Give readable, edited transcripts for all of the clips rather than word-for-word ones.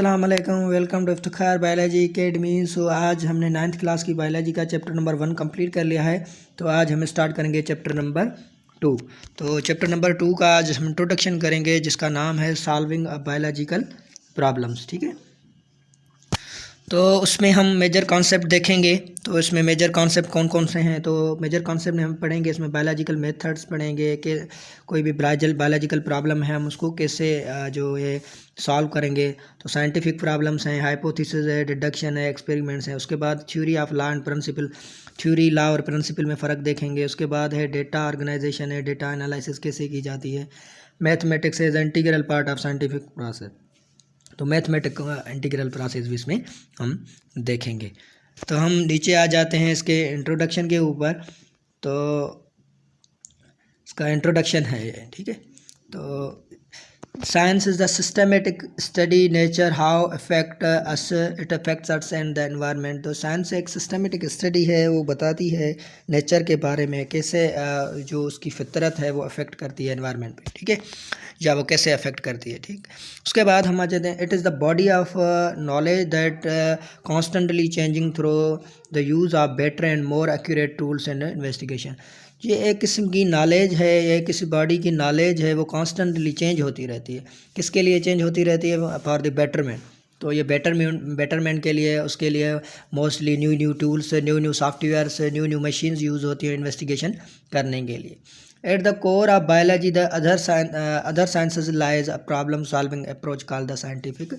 अस्सलाम वालेकुम, welcome to Iftikhar biology academy. So आज हमने 9th क्लास की बायोलॉजी का चैप्टर नंबर 1 कंप्लीट कर लिया है। तो आज हम स्टार्ट करेंगे चैप्टर नंबर 2। तो चैप्टर नंबर 2 का आज हम इंट्रोडक्शन करेंगे, जिसका नाम है सॉल्विंग अ बायोलॉजिकल प्रॉब्लम्स। ठीक है, तो उसमें हम मेजर कॉन्सेप्ट देखेंगे। तो इसमें मेजर कॉन्सेप्ट कौन कौन से हैं, तो मेजर कॉन्सेप्ट में हम पढ़ेंगे, इसमें बायोलॉजिकल मेथड्स पढ़ेंगे कि कोई भी बायोलॉजिकल प्रॉब्लम है हम उसको कैसे जो ये सॉल्व करेंगे। तो साइंटिफिक प्रॉब्लम्स हैं, हाइपोथेसिस है, डिडक्शन है, एक्सपेरिमेंट्स हैं। उसके बाद theory of law and principle, theory law और प्रिंसिपल में फ़र्क देखेंगे। उसके बाद है डेटा ऑर्गेनाइजेशन है, डेटा एनालिसिस कैसे की जाती है। Mathematics is integral part of scientific process, तो मैथमेटिक इंटीग्रल प्रोसेस भी इसमें हम देखेंगे। तो हम नीचे आ जाते हैं इसके इंट्रोडक्शन के ऊपर। तो इसका इंट्रोडक्शन है ये, ठीक है। तो science is the systematic study nature how affect us, it affects us and the environment. तो साइंस एक सिस्टमेटिक स्टडी है, वो बताती है नेचर के बारे में, कैसे जो उसकी फितरत है वो अफेक्ट करती है एनवायरनमेंट पे, ठीक है, या वो कैसे अफेक्ट करती है। ठीक, उसके बाद हम आ जाते हैं, it is the body of knowledge that constantly changing through the use of better and more accurate tools and investigation. ये एक किस्म की नॉलेज है, ये किसी बॉडी की नॉलेज है, वो कॉन्स्टेंटली चेंज होती रहती है। किसके लिए चेंज होती रहती है? For the betterment. तो ये बेटरमेंट के लिए, उसके लिए mostly new tools, new softwares, new machines use होती है इन्वेस्टिगेशन करने के लिए। At the core of biology the other sciences lies a problem solving approach called the scientific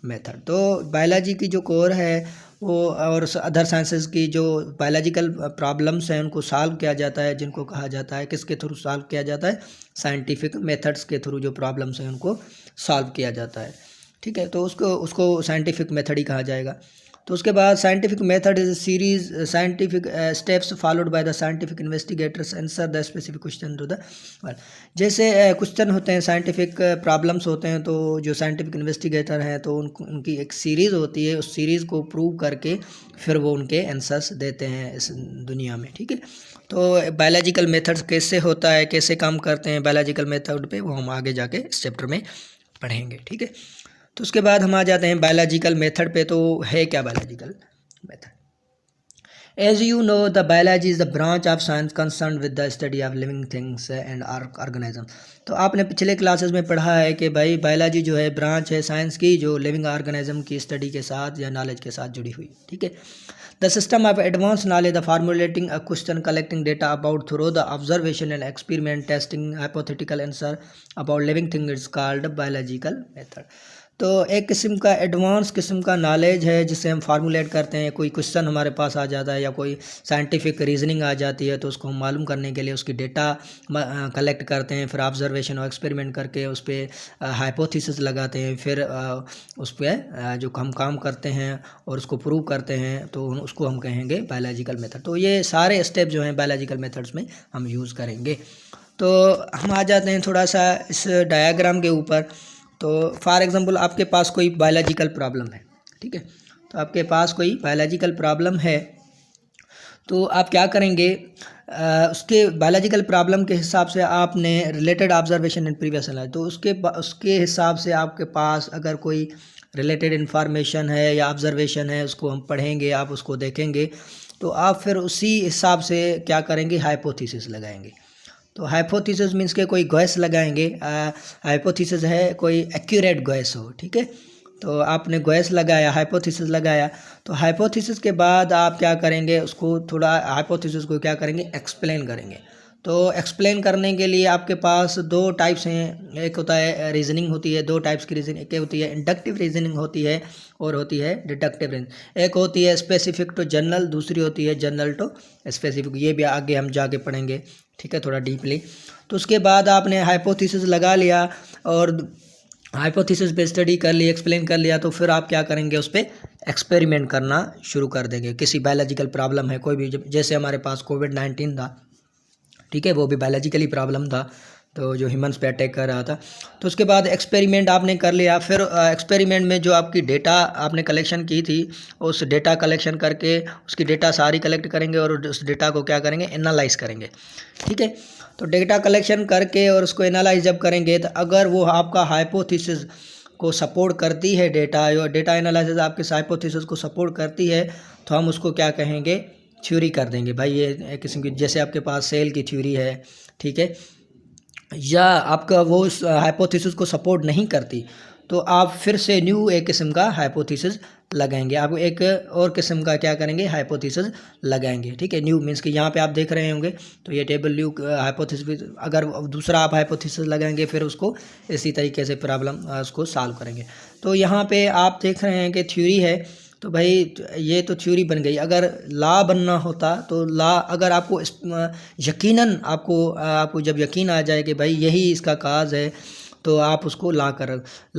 method. तो बायोलॉजी की जो कोर है वो, और अदर साइंसेस की जो बायोलॉजिकल प्रॉब्लम्स हैं उनको सॉल्व किया जाता है, जिनको कहा जाता है, किसके थ्रू सॉल्व किया जाता है? साइंटिफिक मेथड्स के थ्रू जो प्रॉब्लम्स हैं उनको सॉल्व किया जाता है। ठीक है, तो उसको साइंटिफिक मेथड ही कहा जाएगा। तो उसके बाद scientific method is series scientific steps followed by the scientific investigators answer the specific question to the, जैसे क्वेश्चन होते हैं, साइंटिफिक प्रॉब्लम्स होते हैं, तो जो साइंटिफिक इन्वेस्टिगेटर हैं तो उनकी एक सीरीज़ होती है, उस सीरीज़ को प्रूव करके फिर वो उनके आंसर्स देते हैं इस दुनिया में। ठीक है, तो बायोलॉजिकल मेथड्स कैसे होता है, कैसे काम करते हैं बायोलॉजिकल मेथड पे, वो हम आगे जाके इस चैप्टर में पढ़ेंगे। ठीक है, तो उसके बाद हम आ जाते हैं बायोलॉजिकल मेथड पे। तो है क्या biological method? As you know the biology is the branch of science concern with the study of living things and organism. तो आपने पिछले क्लासेस में पढ़ा है कि भाई बायोलॉजी जो है ब्रांच है साइंस की, जो लिविंग ऑर्गेनिज्म की स्टडी के साथ या नॉलेज के साथ जुड़ी हुई। ठीक है, the system of advance knowledge the formulating a question, collecting data about through the observation and experiment, testing hypothetical answer about living thing is called biological method. तो एक किस्म का एडवांस किस्म का नॉलेज है जिसे हम फार्मूलेट करते हैं। कोई क्वेश्चन हमारे पास आ जाता है या कोई साइंटिफिक रीजनिंग आ जाती है, तो उसको हम मालूम करने के लिए उसकी डेटा कलेक्ट करते हैं, फिर ऑब्जर्वेशन और एक्सपेरिमेंट करके उस पर हाइपोथेसिस लगाते हैं, फिर उस पर जो हम काम करते हैं और उसको प्रूव करते हैं, तो उसको हम कहेंगे बायोलॉजिकल मेथड। तो ये सारे स्टेप जो हैं बायोलॉजिकल मेथड्स में हम यूज़ करेंगे। तो हम आ जाते हैं थोड़ा सा इस डायग्राम के ऊपर। तो फॉर एग्ज़ाम्पल आपके पास कोई बायोलॉजिकल प्रॉब्लम है, ठीक है, तो आपके पास कोई बायोलॉजिकल प्रॉब्लम है, तो आप क्या करेंगे? उसके बायोलॉजिकल प्रॉब्लम के हिसाब से आपने related observation and previous analysis, तो उसके हिसाब से आपके पास अगर कोई रिलेटेड इन्फॉर्मेशन है या ऑब्जर्वेशन है, उसको हम पढ़ेंगे, आप उसको देखेंगे, तो आप फिर उसी हिसाब से क्या करेंगे? हाइपोथेसिस लगाएंगे। तो हाइपोथेसिस मीन्स के कोई गैस लगाएंगे। हाइपोथेसिस है कोई एक्यूरेट गैस हो, ठीक है, तो आपने गैस लगाया, हाइपोथेसिस लगाया, तो हाइपोथेसिस के बाद आप क्या करेंगे? उसको थोड़ा हाइपोथेसिस को क्या करेंगे? एक्सप्लेन करेंगे। तो एक्सप्लेन करने के लिए आपके पास दो टाइप्स हैं, एक होता है रीजनिंग होती है, दो टाइप्स की रीजनिंग, एक होती है इंडक्टिव रीजनिंग होती है और होती है डिडक्टिव रीजनिंग। एक होती है स्पेसिफिक टू जनरल, दूसरी होती है जनरल टू स्पेसिफिक। ये भी आगे हम जाके पढ़ेंगे, ठीक है, थोड़ा डीपली। तो उसके बाद आपने हाइपोथेसिस लगा लिया और हाइपोथेसिस पे स्टडी कर ली, एक्सप्लेन कर लिया, तो फिर आप क्या करेंगे? उस पर एक्सपेरिमेंट करना शुरू कर देंगे। किसी बायोलॉजिकल प्रॉब्लम है कोई भी, जैसे हमारे पास कोविड-19 था, ठीक है, वो भी बायोलॉजिकली प्रॉब्लम था, तो जो ह्यूमंस पे अटैक कर रहा था। तो उसके बाद एक्सपेरिमेंट आपने कर लिया, फिर एक्सपेरिमेंट में जो आपकी डेटा आपने कलेक्शन की थी, उस डेटा कलेक्शन करके उसकी डेटा सारी कलेक्ट करेंगे और उस डेटा को क्या करेंगे? एनालाइज करेंगे। ठीक है, तो डेटा कलेक्शन करके और उसको एनालाइज जब करेंगे, तो अगर वो आपका हाइपोथेसिस को सपोर्ट करती है डेटा, या डेटा एनालिसिस आपके हाइपोथेसिस को सपोर्ट करती है, तो हम उसको क्या कहेंगे, थ्योरी कर देंगे भाई। ये एक किस्म की, जैसे आपके पास सेल की थ्योरी है, ठीक है, या आपका वो उस हाइपोथेसिस को सपोर्ट नहीं करती, तो आप फिर से न्यू एक किस्म का हाइपोथेसिस लगाएंगे, आप एक और किस्म का क्या करेंगे, हाइपोथेसिस लगाएंगे, ठीक है। न्यू मीन्स कि यहाँ पे आप देख रहे होंगे, तो ये टेबल न्यू हाइपोथेसिस, अगर दूसरा आप हाइपोथेसिस लगाएंगे फिर उसको इसी तरीके से प्रॉब्लम उसको सॉल्व करेंगे। तो यहाँ पे आप देख रहे हैं कि थ्योरी है, तो भाई ये तो थ्योरी बन गई। अगर लॉ बनना होता तो लॉ, अगर आपको यकीनन आपको जब यकीन आ जाए कि भाई यही इसका काज है, तो आप उसको लॉ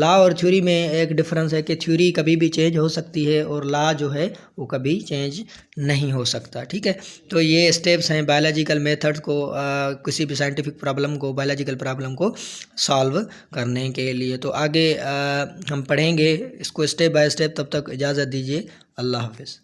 और थ्योरी में एक डिफरेंस है कि थ्योरी कभी भी चेंज हो सकती है और लॉ जो है वो कभी चेंज नहीं हो सकता, ठीक है। तो ये स्टेप्स हैं बायोलॉजिकल मेथड्स को किसी भी साइंटिफिक प्रॉब्लम को, बायोलॉजिकल प्रॉब्लम को सॉल्व करने के लिए। तो आगे हम पढ़ेंगे इसको स्टेप बाय स्टेप। तब तक इजाज़त दीजिए, अल्लाह हाफिज़।